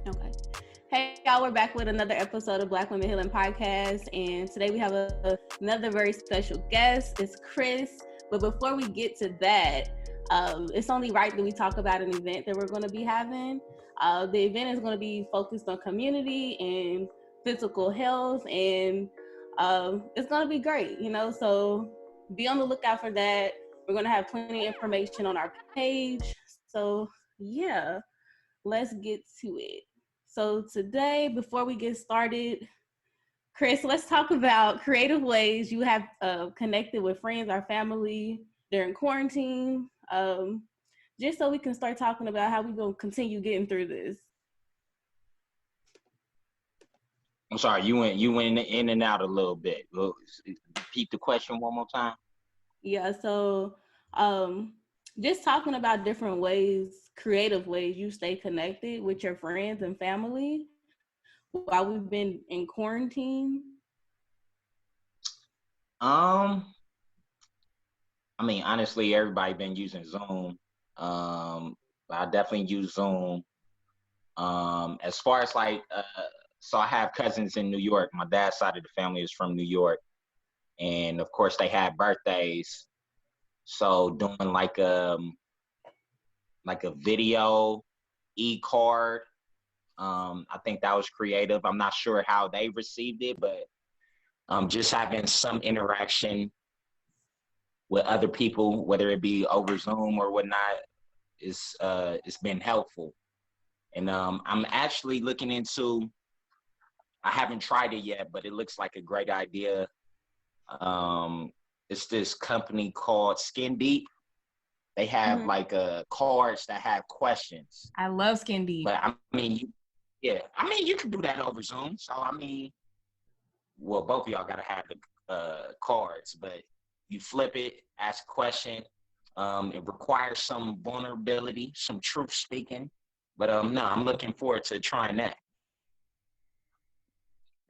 Okay. Hey, y'all, we're back with another episode of Black Women Healing Podcast. And today we have another very special guest. It's Chris. But before we get to that, it's only right that we talk about an event that we're going to be having. The event is going to be focused on community and physical health. And it's going to be great, so be on the lookout for that. We're going to have plenty of information on our page. So, yeah, let's get to it. So today, before we get started, Chris, let's talk about creative ways you have connected with friends or family during quarantine, just so we can start talking about how we're going to continue getting through this. I'm sorry, you went in and out a little bit. Repeat the question one more time. Yeah, so just talking about different ways, creative ways you stay connected with your friends and family while we've been in quarantine. I mean, honestly, everybody been using Zoom. I definitely use Zoom. As far as so I have cousins in New York. My dad's side of the family is from New York, and of course they had birthdays. So doing like a video e-card. I think that was creative. I'm not sure how they received it, but just having some interaction with other people, whether it be over Zoom or whatnot, it's been helpful. And I'm actually looking into, I haven't tried it yet, but it looks like a great idea. It's this company called Skin Deep. They have cards that have questions. I love Skin Deep. But I mean, you can do that over Zoom. So I mean, well, both of y'all gotta have the cards, but you flip it, ask a question. It requires some vulnerability, some truth speaking. But no, I'm looking forward to trying that.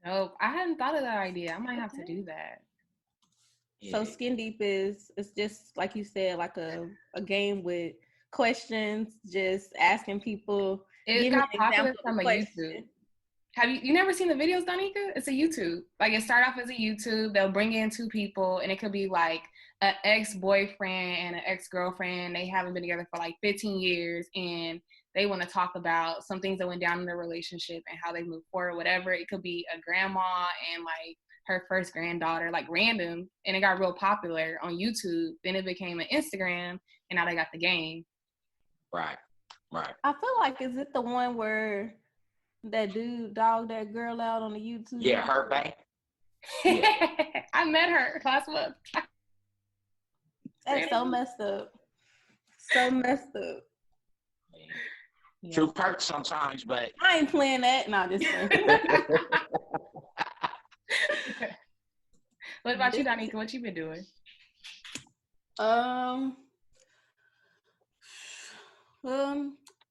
Oh, I hadn't thought of that idea. I might have to do that. So Skin Deep it's just like you said, like a game with questions, just asking people. It got popular from a YouTube. Have you never seen the videos, Danica? It's a YouTube. Like it started off as a YouTube. They'll bring in two people, and it could be like an ex-boyfriend and an ex-girlfriend. They haven't been together for like 15 years, and they want to talk about some things that went down in their relationship and how they move forward, whatever. It could be a grandma and like her first granddaughter, like random, and it got real popular on YouTube. Then it became an Instagram, and now they got the game. Right. I feel like, is it the one where that dude dogged that girl out on the YouTube? Yeah, her bank. Yeah. I met her last month. That's so messed up. So messed up. Yeah. True perks sometimes, but I ain't playing that. No, just What about you, Danica? What you been doing?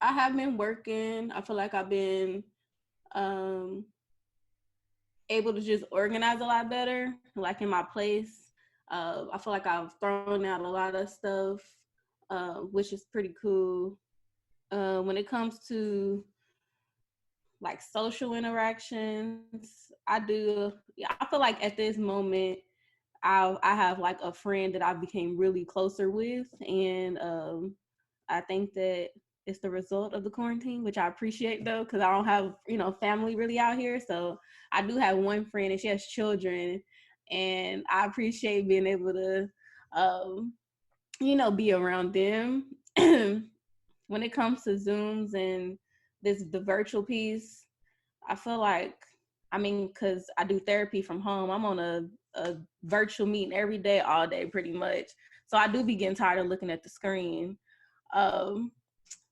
I have been working. I feel like I've been able to just organize a lot better, like in my place. I feel like I've thrown out a lot of stuff, which is pretty cool. When it comes to like social interactions, I feel like at this moment, I have like a friend that I became really closer with, and I think that it's the result of the quarantine, which I appreciate though, because I don't have family really out here. So I do have one friend, and she has children, and I appreciate being able to be around them. When it comes to Zooms and the virtual piece, I feel like, because I do therapy from home, I'm on a virtual meeting every day, all day, pretty much. So I do be getting tired of looking at the screen.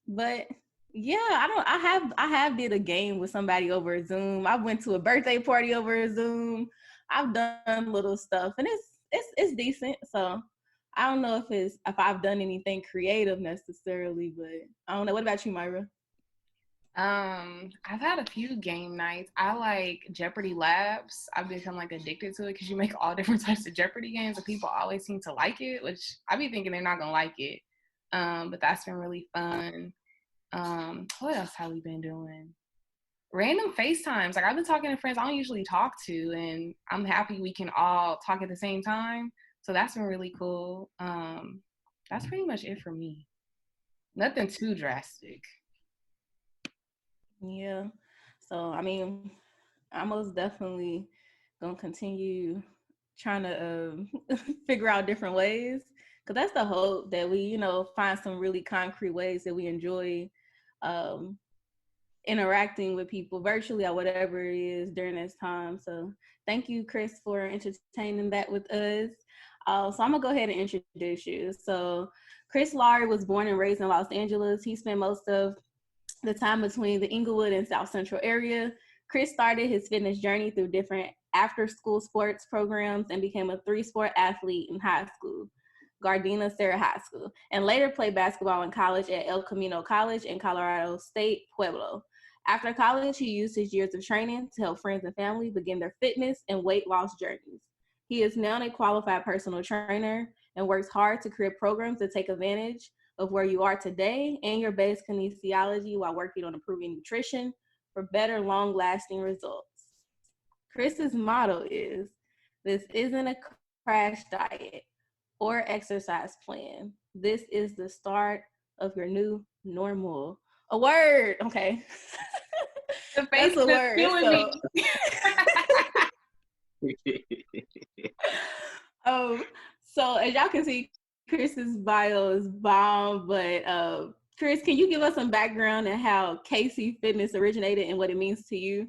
But yeah, I have did a game with somebody over Zoom. I went to a birthday party over Zoom. I've done little stuff, and it's decent. So I don't know if I've done anything creative necessarily, but I don't know. What about you, Myra? I've had a few game nights. I like Jeopardy Labs. I've become like addicted to it because you make all different types of Jeopardy games, and people always seem to like it, which I be thinking they're not gonna like it. But that's been really fun. What else have we been doing? random FaceTimes. Like I've been talking to friends I don't usually talk to, and I'm happy we can all talk at the same time. So that's been really cool. That's pretty much it for me. Nothing too drastic. Yeah. So I mean, I'm most definitely gonna continue trying to figure out different ways, because that's the hope, that we, find some really concrete ways that we enjoy um, interacting with people virtually or whatever it is during this time. So thank you, Chris, for entertaining that with us. So I'm gonna go ahead and introduce you. So Chris Laurie was born and raised in Los Angeles. He spent most of the time between the Inglewood and South Central area. Chris started his fitness journey through different after-school sports programs and became a 3-sport athlete in high school, Gardena Serra High School, and later played basketball in college at El Camino College in Colorado State, Pueblo. After college, he used his years of training to help friends and family begin their fitness and weight loss journeys. He is now a qualified personal trainer and works hard to create programs that take advantage of where you are today and your base kinesiology while working on improving nutrition for better long-lasting results. Chris's motto is, "This isn't a crash diet or exercise plan. This is the start of your new normal." A word, okay. That's a word. So as y'all can see, Chris's bio is bomb, but Chris, can you give us some background on how KC Fitness originated and what it means to you?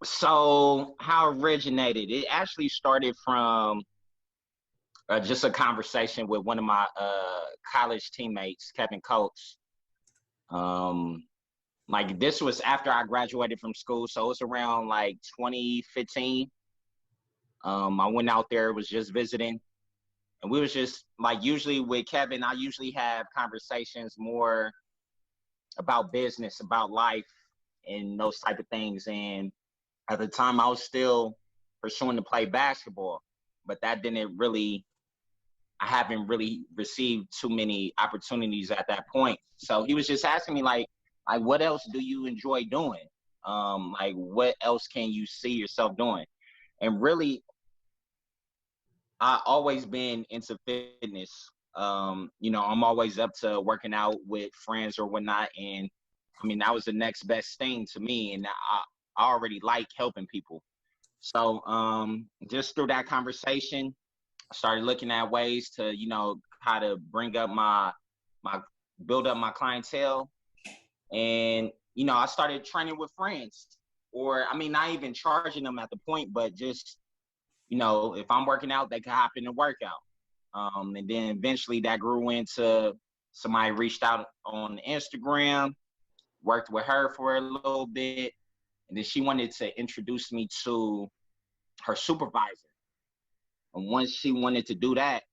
So how it originated, it actually started from just a conversation with one of my college teammates, Kevin Coates. Like this was after I graduated from school, so it was around like 2015. I went out there, was just visiting, and we was just like, usually with Kevin, I usually have conversations more about business, about life, and those type of things. And at the time, I was still pursuing to play basketball, but that didn't really, I haven't really received too many opportunities at that point. So he was just asking me like what else do you enjoy doing? Like what else can you see yourself doing? And really, I always been into fitness. I'm always up to working out with friends or whatnot. And I mean, that was the next best thing to me. And I already like helping people. So just through that conversation, I started looking at ways to, how to bring up build up my clientele. And, I started training with friends, or, I mean, not even charging them at the point, but just, if I'm working out, they can hop in the workout. And then eventually that grew into somebody reached out on Instagram, worked with her for a little bit. And then she wanted to introduce me to her supervisor. And once she wanted to do that,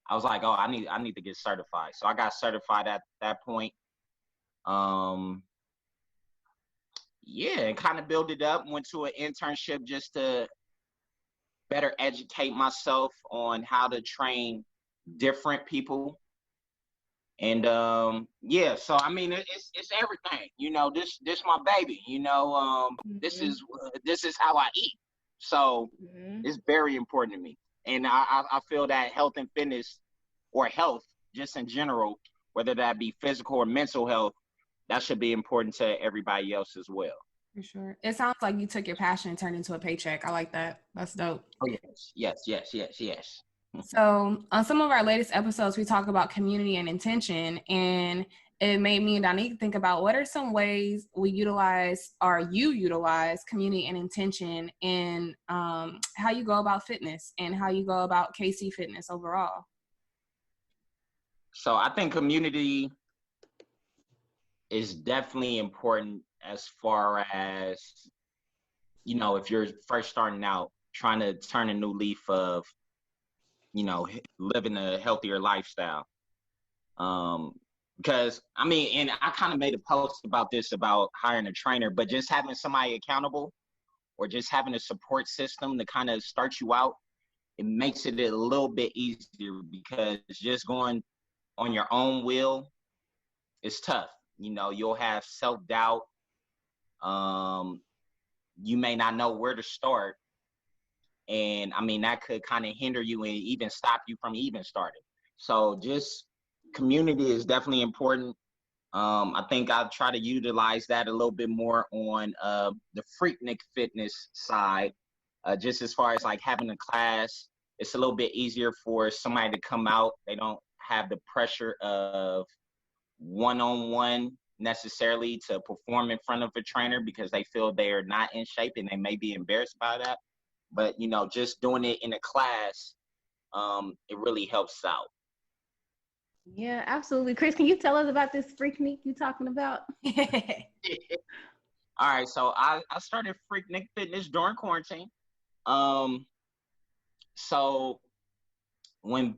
I was like, oh, I need to get certified. So I got certified at that point. And kind of built it up, went to an internship just to better educate myself on how to train different people. And so I mean, it's everything, this my baby, this is how I eat. So it's very important to me. And I feel that health and fitness, or health just in general, whether that be physical or mental health, that should be important to everybody else as well. For sure. It sounds like you took your passion and turned it into a paycheck. I like that. That's dope. Oh, yes. So on some of our latest episodes, we talk about community and intention, and it made me and Donique think about what are some ways we utilize, or you utilize, community and intention in how you go about fitness and how you go about KC Fitness overall. So I think community is definitely important as far as, if you're first starting out, trying to turn a new leaf of, living a healthier lifestyle. Because, I mean, and I kind of made a post about this, about hiring a trainer, but just having somebody accountable, or just having a support system to kind of start you out, it makes it a little bit easier, because just going on your own will is tough. You know, you'll have self-doubt. You may not know where to start. And I mean, that could kind of hinder you and even stop you from even starting. So just community is definitely important. I think I'll try to utilize that a little bit more on the Freaknik Fitness side. Just as far as like having a class, it's a little bit easier for somebody to come out. They don't have the pressure of one-on-one necessarily to perform in front of a trainer because they feel they are not in shape and they may be embarrassed by that. But, you know, just doing it in a class, it really helps out. Yeah, absolutely. Chris, can you tell us about this Freaknik you talking about? All right, so I started Freaknik Fitness during quarantine. So when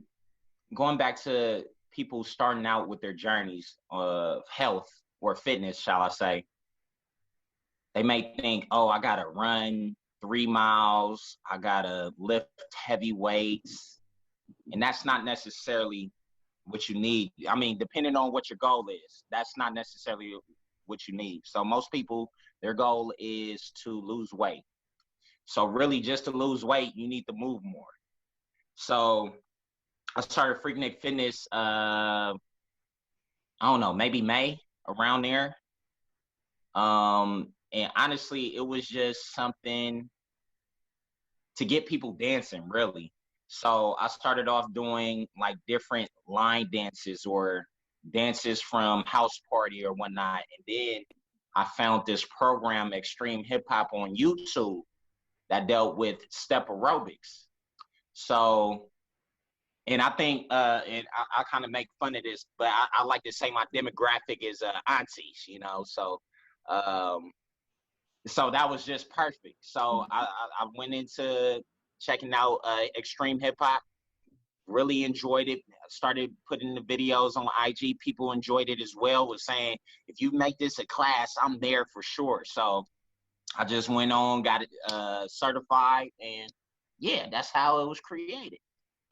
going back to people starting out with their journeys of health or fitness, shall I say, they may think, oh, I gotta run 3 miles, I gotta lift heavy weights, and that's not necessarily what you need. I mean, depending on what your goal is, that's not necessarily what you need. So most people, their goal is to lose weight. So really just to lose weight, you need to move more. So I started Freaknik Fitness, I don't know, maybe May, around there. And honestly, it was just something to get people dancing, really. So I started off doing like different line dances or dances from house party or whatnot. And then I found this program, Extreme Hip Hop, on YouTube that dealt with step aerobics. So, and I think, and I kind of make fun of this, but I like to say my demographic is aunties, you know. So that was just perfect. So I went into checking out Extreme Hip Hop, really enjoyed it. Started putting the videos on IG. People enjoyed it as well, was saying, if you make this a class, I'm there for sure. So I just went on, got it certified, and yeah, that's how it was created.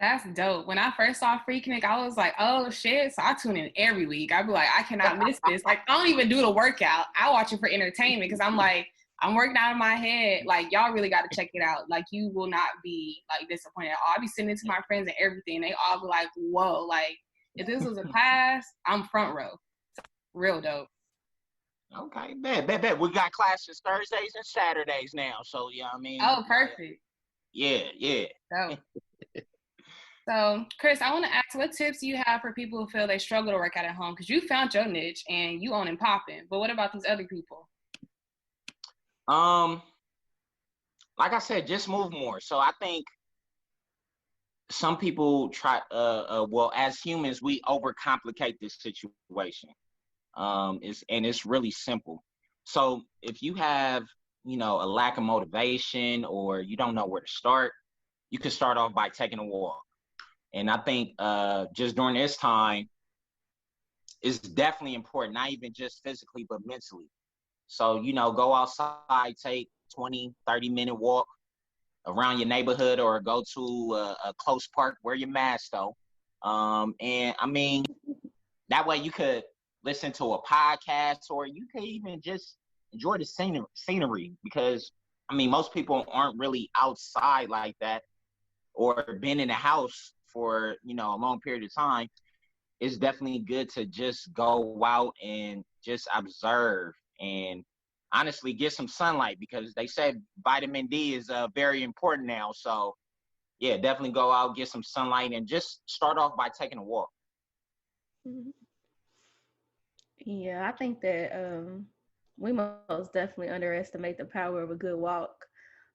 That's dope. When I first saw Freaknik, I was like, oh shit. So I tune in every week. I'd be like, I cannot miss this. Like, I don't even do the workout. I watch it for entertainment because I'm like, I'm working out in my head. Like, y'all really got to check it out. Like, you will not be like disappointed at all. I'll be sending it to my friends and everything. They all be like, whoa, like if this was a class, I'm front row. Real dope. Okay, bet. We got classes Thursdays and Saturdays now. So yeah, I mean. Oh, perfect. Yeah. Dope. So, Chris, I want to ask, what tips do you have for people who feel they struggle to work out at home? Because you found your niche and you own and popping. But what about these other people? Like I said, just move more. So I think some people try. Well, as humans, we overcomplicate this situation. It's really simple. So if you have, you know, a lack of motivation or you don't know where to start, you can start off by taking a walk. And I think just during this time, it's definitely important, not even just physically, but mentally. So, you know, go outside, take 20, 30-minute walk around your neighborhood or go to a close park, wear your mask though. And I mean, that way you could listen to a podcast or you could even just enjoy the scenery because, I mean, most people aren't really outside like that or been in the house for, you know, a long period of time. It's definitely good to just go out and just observe and honestly get some sunlight because they said vitamin D is very important now. So yeah, definitely go out, get some sunlight and just start off by taking a walk. Yeah, I think that we most definitely underestimate the power of a good walk.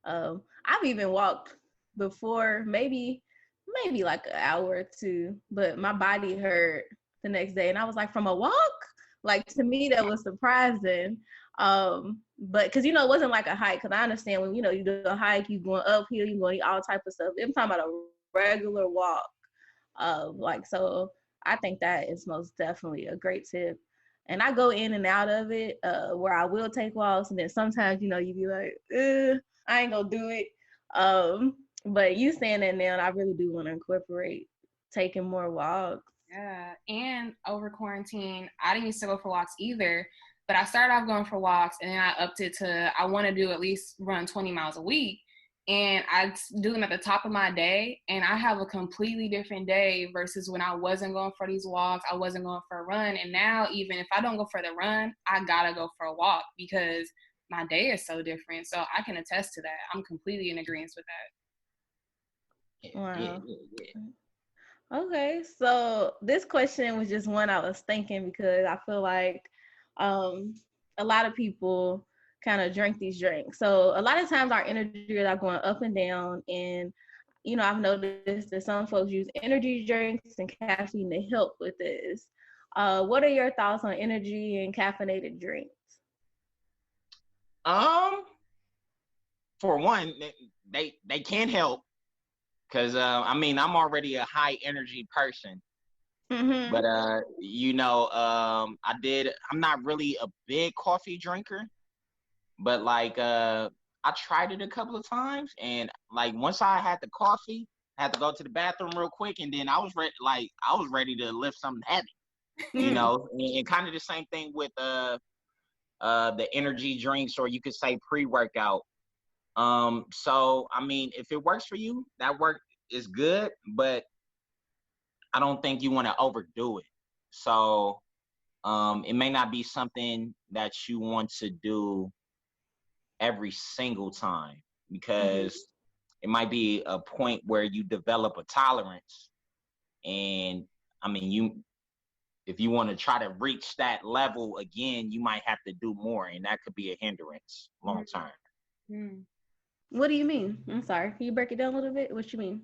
I've even walked before, maybe like an hour or two, but my body hurt the next day. And I was like, from a walk? Like, to me, that was surprising. But because, you know, it wasn't like a hike, because I understand when, you know, you do a hike, you going uphill, you going all type of stuff. I'm talking about a regular walk. Like, so I think that is most definitely a great tip. And I go in and out of it where I will take walks. And then sometimes, you know, you be like, I ain't gonna do it. But you saying that now, and I really do want to incorporate taking more walks. Yeah, and over quarantine, I didn't used to go for walks either, but I started off going for walks, and then I upped it to I want to do at least run 20 miles a week, and I do them at the top of my day, and I have a completely different day versus when I wasn't going for these walks, I wasn't going for a run, and now even if I don't go for the run, I gotta go for a walk because my day is so different. So I can attest to that. I'm completely in agreement with that. Wow. Yeah. Okay, so this question was just one I was thinking because I feel like a lot of people kind of drink these drinks. So a lot of times our energy are going up and down, and you know, I've noticed that some folks use energy drinks and caffeine to help with this. What are your thoughts on energy and caffeinated drinks? For one, they can help because I mean I'm already a high energy person. Mm-hmm. But I'm not really a big coffee drinker, but like I tried it a couple of times, and like once I had the coffee, I had to go to the bathroom real quick, and then I was ready to lift something heavy, you know, and kind of the same thing with the energy drinks, or you could say pre-workout. So I mean, if it works for you, that work is good, but I don't think you want to overdo it. So it may not be something that you want to do every single time because it might be a point where you develop a tolerance. And I mean, if you want to try to reach that level again, you might have to do more, and that could be a hindrance long term. Mm-hmm. What do you mean? I'm sorry. Can you break it down a little bit? What you mean?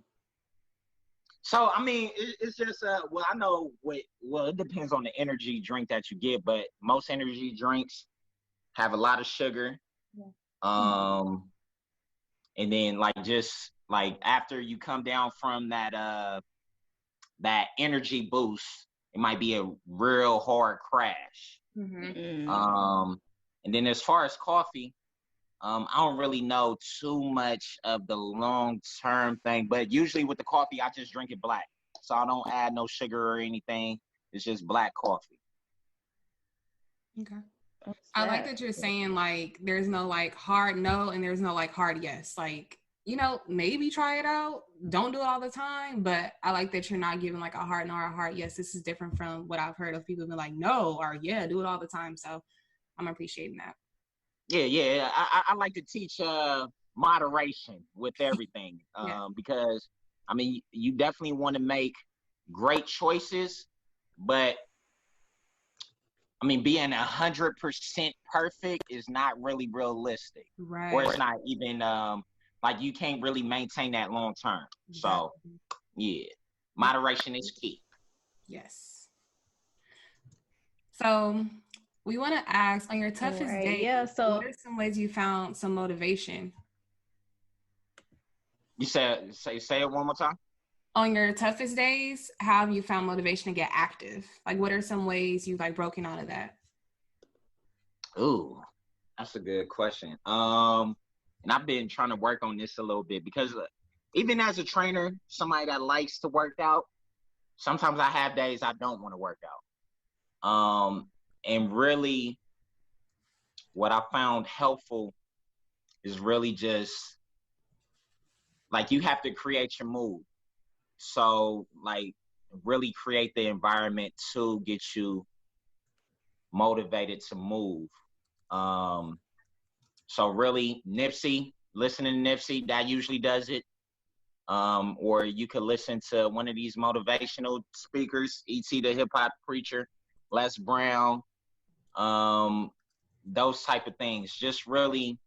So, I mean, it's just, I know it depends on the energy drink that you get, but most energy drinks have a lot of sugar. Yeah. And then just after you come down from that energy boost, it might be a real hard crash. And then as far as coffee, I don't really know too much of the long-term thing, but usually with the coffee, I just drink it black. So I don't add no sugar or anything. It's just black coffee. Okay. I like that you're saying there's no hard no and there's no hard yes. Maybe try it out. Don't do it all the time, but I like that you're not giving a hard no or a hard yes. This is different from what I've heard of people being no or yeah, do it all the time. So I'm appreciating that. Yeah. I like to teach moderation with everything because, I mean, you definitely want to make great choices, but, I mean, being 100% perfect is not really realistic. Right. Or it's not even, you can't really maintain that long term. So, yeah, moderation is key. Yes. So, we want to ask, on your toughest day, what are some ways you found some motivation? You said, say it one more time. On your toughest days, how have you found motivation to get active? What are some ways you've broken out of that? Ooh, that's a good question. And I've been trying to work on this a little bit because even as a trainer, somebody that likes to work out, sometimes I have days I don't want to work out. And really, what I found helpful is really just you have to create your mood. So really create the environment to get you motivated to move. So really listening to Nipsey, that usually does it. Or you could listen to one of these motivational speakers, E.T. the Hip Hop Preacher, Les Brown, those type of things. Just really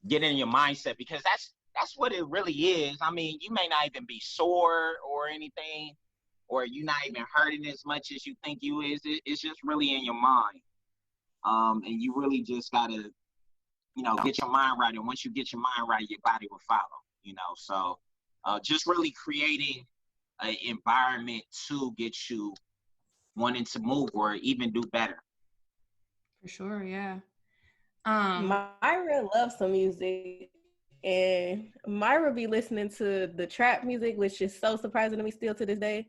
get in your mindset because that's what it really is. I mean, you may not even be sore or anything, or you're not even hurting as much as you think you is. It's just really in your mind. And you really just gotta, get your mind right. And once you get your mind right, your body will follow, So just really creating an environment to get you wanting to move or even do better. For sure, yeah. Myra loves some music, and Myra be listening to the trap music, which is so surprising to me still to this day.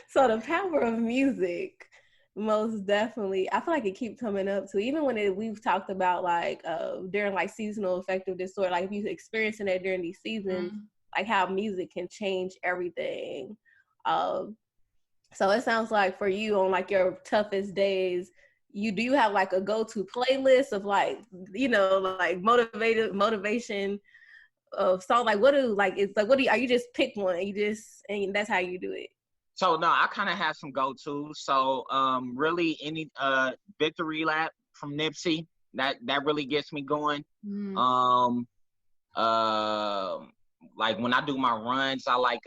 So the power of music, most definitely. I feel like it keeps coming up to, even when we've talked about like during like seasonal affective disorder, like if you're experiencing that during these seasons, like how music can change everything. So it sounds like for you on like your toughest days, do you have like a go-to playlist of like, like motivation of song? Like are you just pick one and that's how you do it? So no, I kind of have some go-tos. So really any Victory Lap from Nipsey, that really gets me going. Like when I do my runs, I like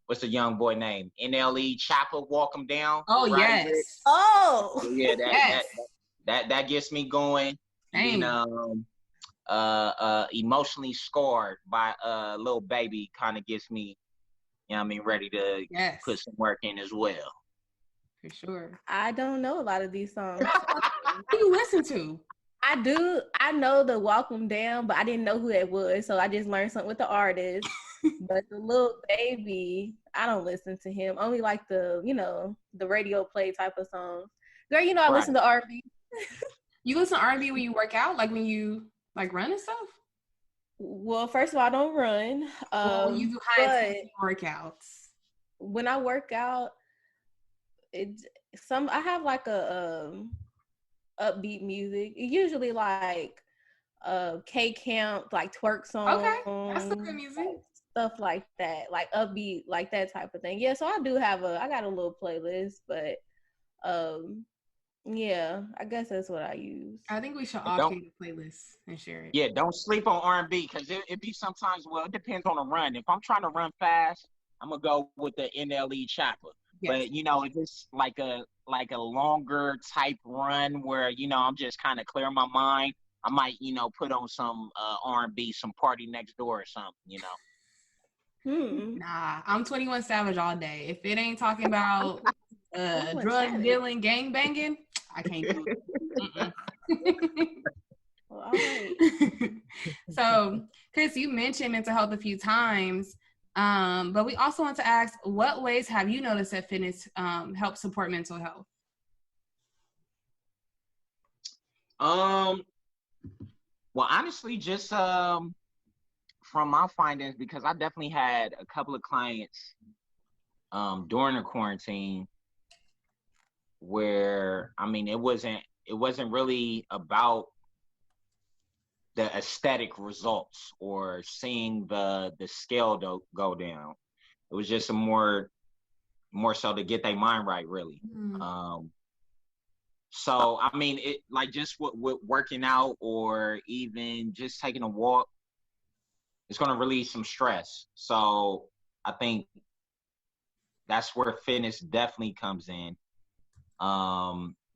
what's the young boy name? NLE Choppa, Walk 'Em Down. Oh right? yes. Oh yeah, that gets me going. Dang. And Emotionally Scarred by Lil Baby kind of gets me, ready to put some work in as well. For sure. I don't know a lot of these songs. What do you listen to? I do. I know the Walk 'Em Down, but I didn't know who that was, so I just learned something with the artist. But the Lil Baby, I don't listen to him. Only like the radio play type of songs. Girl, I listen to R&B. You listen to R&B when you work out, like when you like run and stuff? Well, first of all, I don't run. You do high intensity workouts. When I work out, I have like a upbeat music. Usually like K-Camp, like twerk songs. Okay, that's some good music. Stuff like that, like upbeat, like that type of thing. Yeah, so I got a little playlist, but yeah, I guess that's what I use. I think we should all create a playlist and share it. Yeah, don't sleep on R&B because it be sometimes, it depends on the run. If I'm trying to run fast, I'm going to go with the NLE Choppa. Yes. But, if it's like a longer type run where, I'm just kind of clearing my mind, I might, put on some R&B, some Party Next Door or something, Nah, I'm 21 Savage all day. If it ain't talking about drug dealing, gang banging, I can't do it. Well, all right. So, Chris, you mentioned mental health a few times, but we also want to ask, what ways have you noticed that fitness helps support mental health? Well, honestly, just from my findings, because I definitely had a couple of clients during the quarantine where it wasn't really about the aesthetic results or seeing the scale go down. It was just more so to get their mind right, really. So it like just with working out or even just taking a walk, it's going to release some stress. So I think that's where fitness definitely comes in.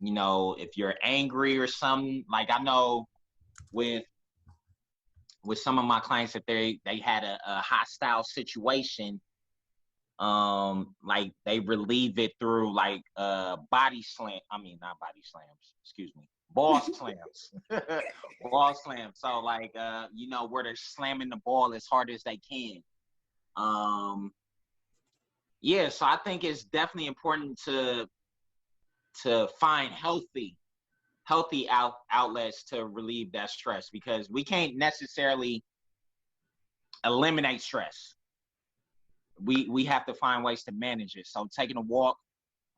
If you're angry or something, like I know with some of my clients, if they had a hostile situation, like they relieve it through like body slam. Not body slams, excuse me. Ball slams. Ball slams. So like where they're slamming the ball as hard as they can. Yeah, so I think it's definitely important to find healthy outlets to relieve that stress, because we can't necessarily eliminate stress. We have to find ways to manage it. So taking a walk,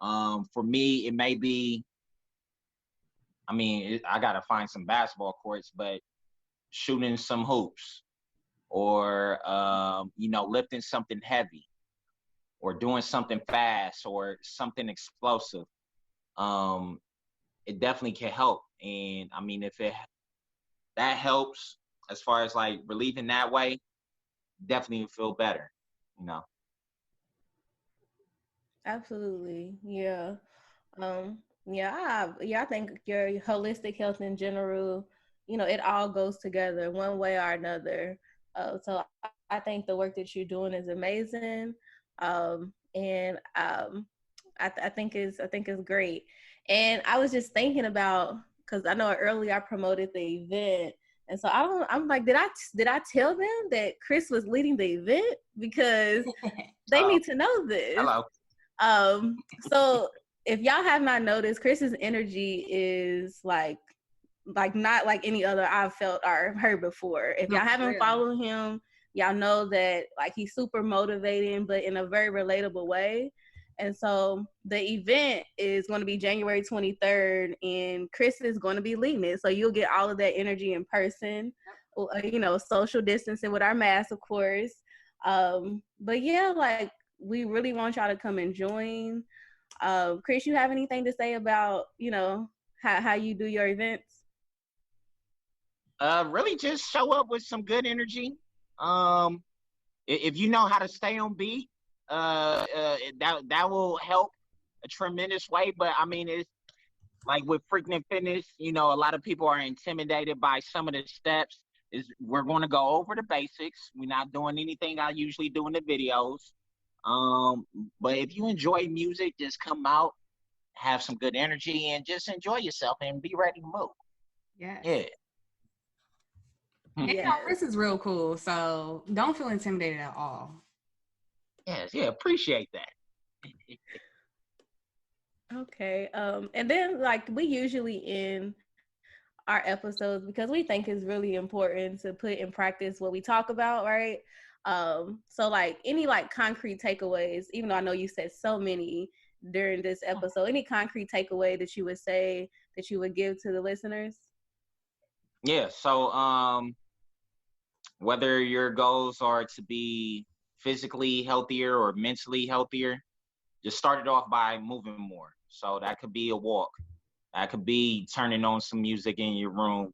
for me, it may be, I got to find some basketball courts, but shooting some hoops or, lifting something heavy or doing something fast or something explosive. It definitely can help. And if that helps as far as like relieving that way, definitely feel better, Absolutely. Yeah. I think your holistic health in general, it all goes together one way or another. So I think the work that you're doing is amazing. And I think it's great. And I was just thinking about, because I know earlier I promoted the event, And so I'm like, did I tell them that Chris was leading the event? Because they need to know this. Hello. So if y'all have not noticed, Chris's energy is like not like any other I've felt or heard before. If y'all haven't followed him, y'all know that like he's super motivating, but in a very relatable way. And so the event is going to be January 23rd, and Chris is going to be leading it. So you'll get all of that energy in person, you know, social distancing with our masks, of course. But yeah, like we really want y'all to come and join. Chris, you have anything to say about, you know, how you do your events? Really just show up with some good energy. If you know how to stay on beat, that will help a tremendous way. But I mean, it's like with Freaking and Fitness, you know, a lot of people are intimidated by some of the steps. We're going to go over the basics. We're not doing anything I usually do in the videos. But if you enjoy music, just come out, have some good energy, and just enjoy yourself and be ready to move. Yeah. Yeah. You know, Chris is real cool, so don't feel intimidated at all. Yes, yeah, appreciate that. Okay. And then like we usually end our episodes because we think it's really important to put in practice what we talk about, right? So like any like concrete takeaways, even though I know you said so many during this episode, any concrete takeaway that you would say that you would give to the listeners? Yeah, so whether your goals are to be physically healthier or mentally healthier, just start it off by moving more. So that could be a walk. That could be turning on some music in your room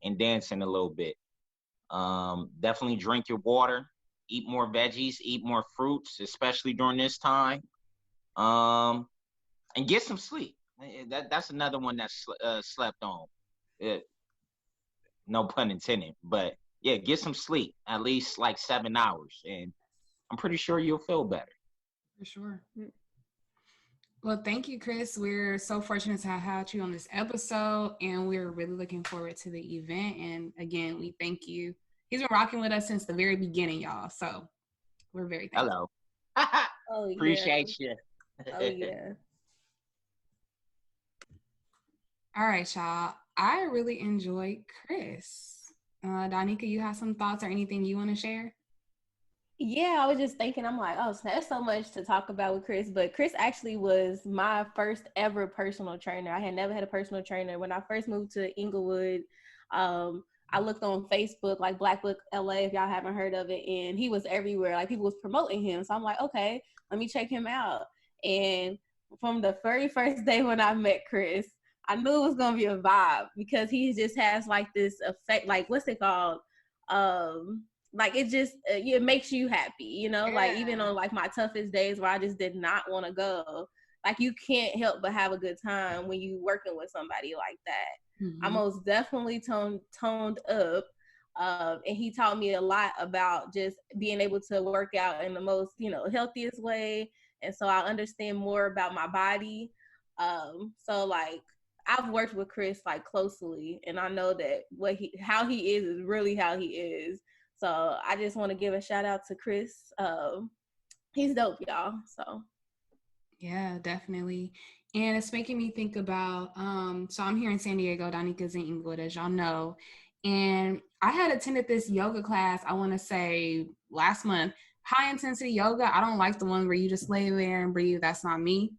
and dancing a little bit. Definitely drink your water, eat more veggies, eat more fruits, especially during this time. And get some sleep. That's another one that's slept on. No pun intended, but yeah, get some sleep, at least like 7 hours, and I'm pretty sure you'll feel better. For sure. Well, thank you, Chris. We're so fortunate to have had you on this episode, and we're really looking forward to the event. And again, we thank you. He's been rocking with us since the very beginning, y'all. So we're very thankful. Hello. Oh, yeah. Appreciate you. Oh, yeah. All right, y'all. I really enjoyed Chris. Danica, you have some thoughts or anything you want to share? Yeah, I was just thinking, I'm like, oh, there's so much to talk about with Chris, but Chris actually was my first ever personal trainer. I had never had a personal trainer. When I first moved to Inglewood, I looked on Facebook, like Black Book LA, if y'all haven't heard of it, and he was everywhere. Like people was promoting him. So I'm like, okay, let me check him out. And from the very first day when I met Chris, I knew it was going to be a vibe because he just has like this effect, like what's it called? Like it just, it makes you happy, you know, like even on like my toughest days where I just did not want to go, like you can't help but have a good time when you working with somebody like that. Mm-hmm. I most definitely toned up. And he taught me a lot about just being able to work out in the most, you know, healthiest way. And so I understand more about my body. So like, I've worked with Chris like closely, and I know that how he is really how he is. So I just want to give a shout out to Chris. He's dope, y'all. So yeah, definitely. And it's making me think about, so I'm here in San Diego, Danica's in Inglewood, as y'all know. And I had attended this yoga class, I want to say last month, high intensity yoga. I don't like the one where you just lay there and breathe. That's not me.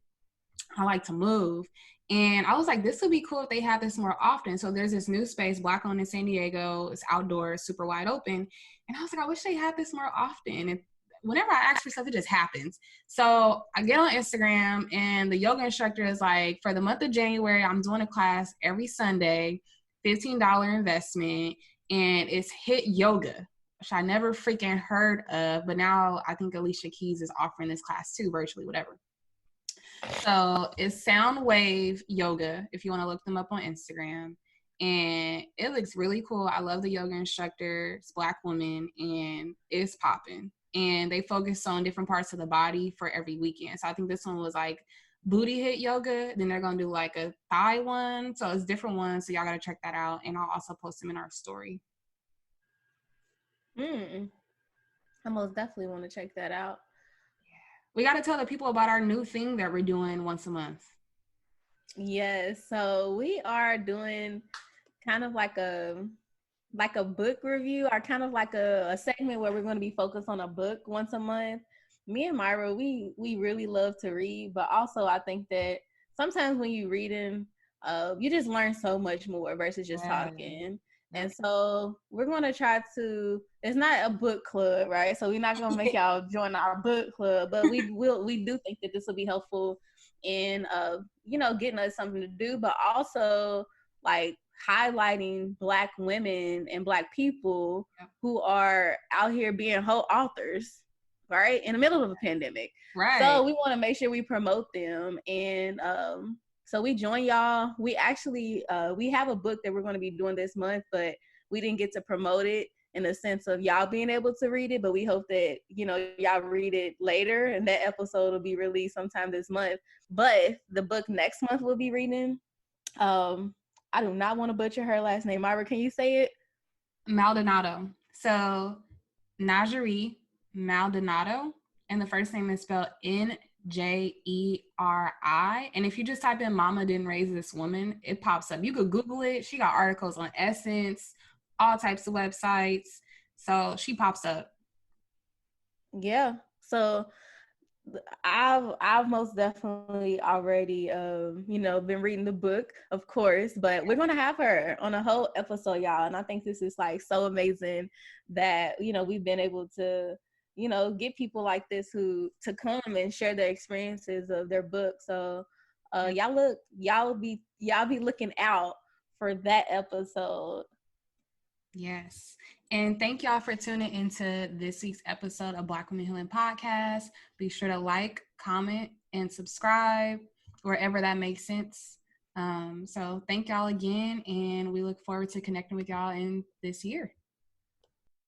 I like to move. And I was like, this would be cool if they had this more often. So there's this new space, Black owned in San Diego. It's outdoors, super wide open. And I was like, I wish they had this more often. And whenever I ask for stuff, it just happens. So I get on Instagram and the yoga instructor is like, for the month of January, I'm doing a class every Sunday, $15 investment. And it's HIIT yoga, which I never freaking heard of. But now I think Alicia Keys is offering this class too, virtually, whatever. So it's Soundwave Yoga, if you want to look them up on Instagram. And it looks really cool. I love the yoga instructor. It's Black woman, and it's popping. And they focus on different parts of the body for every weekend. So I think this one was like booty HIIT yoga. Then they're going to do like a thigh one. So it's different ones. So y'all got to check that out. And I'll also post them in our story. I most definitely want to check that out. We got to tell the people about our new thing that we're doing once a month. Yes, so we are doing kind of like a book review, or kind of like a segment where we're going to be focused on a book once a month. Me and Myra, we really love to read, but also I think that sometimes when you reading, you just learn so much more versus just talking. And so we're going to try to, it's not a book club, right? So we're not going to make y'all join our book club, but we do think that this will be helpful in, getting us something to do, but also like highlighting Black women and Black people who are out here being whole authors, right? In the middle of a pandemic. Right. So we want to make sure we promote them. And so we join y'all. We actually, we have a book that we're going to be doing this month, but we didn't get to promote it in the sense of y'all being able to read it, but we hope that, y'all read it later, and that episode will be released sometime this month. But the book next month we'll be reading, I do not want to butcher her last name. Myra, can you say it? Maldonado. So Najee Maldonado, and the first name is spelled Njeri. And if you just type in "Mama didn't raise this woman," it pops up. You could Google it. She got articles on Essence, all types of websites. So she pops up. Yeah. So I've most definitely already been reading the book, of course, but we're gonna have her on a whole episode, y'all, and I think this is like so amazing that we've been able to get people like this who to come and share their experiences of their book. So y'all be looking out for that episode. Yes. And thank y'all for tuning into this week's episode of Black Women Healing Podcast. Be sure to like, comment, and subscribe wherever that makes sense. So thank y'all again, and we look forward to connecting with y'all in this year.